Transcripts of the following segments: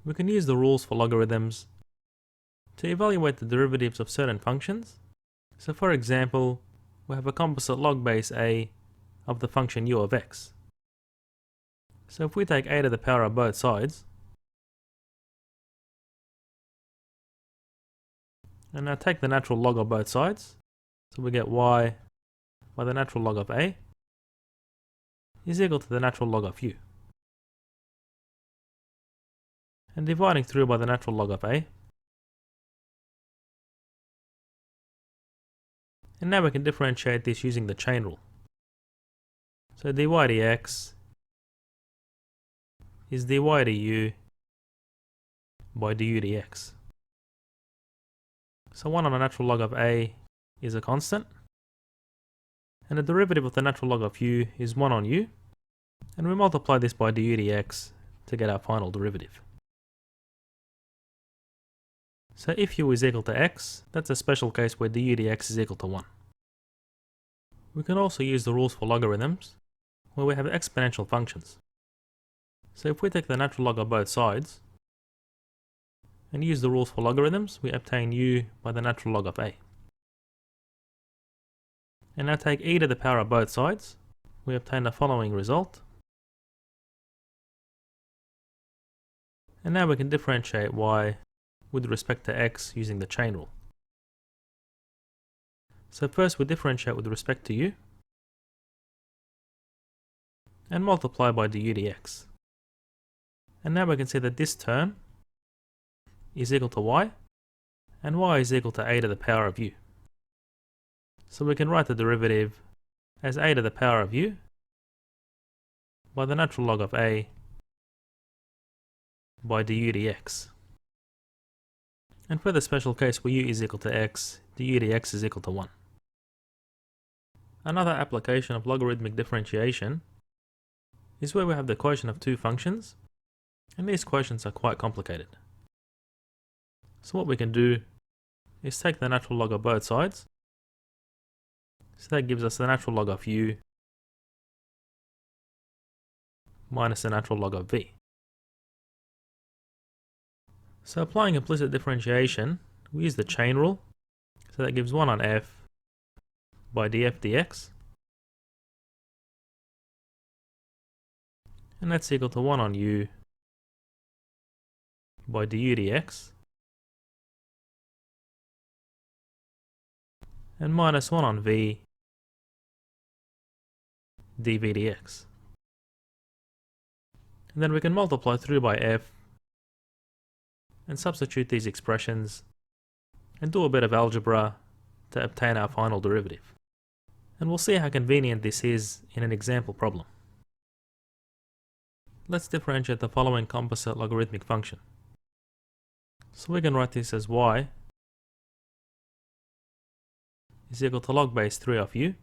we can use the rules for logarithms to evaluate the derivatives of certain functions. So for example, we have a composite log base a of the function u of x. So if we take a to the power of both sides, and now take the natural log of both sides, so we get y by the natural log of a is equal to the natural log of u. And dividing through by the natural log of a. And now we can differentiate this using the chain rule. So dy dx is dy du by du dx. So 1 on the natural log of a is a constant, and the derivative of the natural log of u is 1 on u, and we multiply this by du dx to get our final derivative. So if u is equal to x, that's a special case where du dx is equal to 1. We can also use the rules for logarithms, where we have exponential functions. So if we take the natural log of both sides, and use the rules for logarithms, we obtain u by the natural log of a. And now take e to the power of both sides, we obtain the following result. And now we can differentiate y with respect to x using the chain rule. So first we differentiate with respect to u, and multiply by du dx. And now we can see that this term is equal to y, and y is equal to a to the power of u. So we can write the derivative as a to the power of u by the natural log of a by du dx. And for the special case where u is equal to x, du dx is equal to 1. Another application of logarithmic differentiation is where we have the quotient of two functions, and these quotients are quite complicated. So what we can do is take the natural log of both sides. So that gives us the natural log of u minus the natural log of v. So applying implicit differentiation, we use the chain rule. So that gives 1 on f by df dx. And that's equal to 1 on u by du dx. And minus 1 on v dv dx. And then we can multiply through by f and substitute these expressions and do a bit of algebra to obtain our final derivative. And we'll see how convenient this is in an example problem. Let's differentiate the following composite logarithmic function. So we can write this as y is equal to log base 3 of u,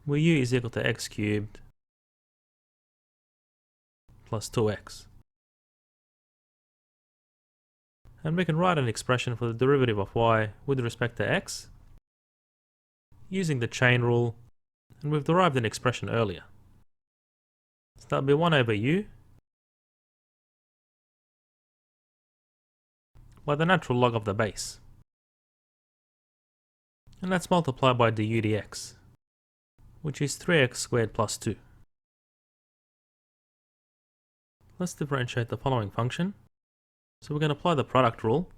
where u is equal to x cubed plus 2x. And we can write an expression for the derivative of y with respect to x using the chain rule, and we've derived an expression earlier. So that'll be 1 over u by the natural log of the base. And that's multiplied by du dx, which is 3x squared plus 2. Let's differentiate the following function. So we're going to apply the product rule,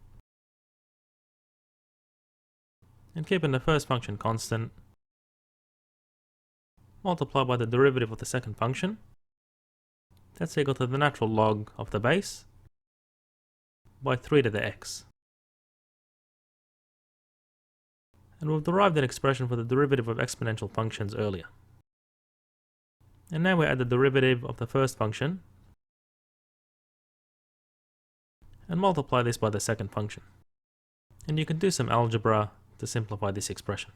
and keeping the first function constant, multiply by the derivative of the second function. That's equal to the natural log of the base by 3 to the x. And we've derived an expression for the derivative of exponential functions earlier. And now we add the derivative of the first function and multiply this by the second function. And you can do some algebra to simplify this expression.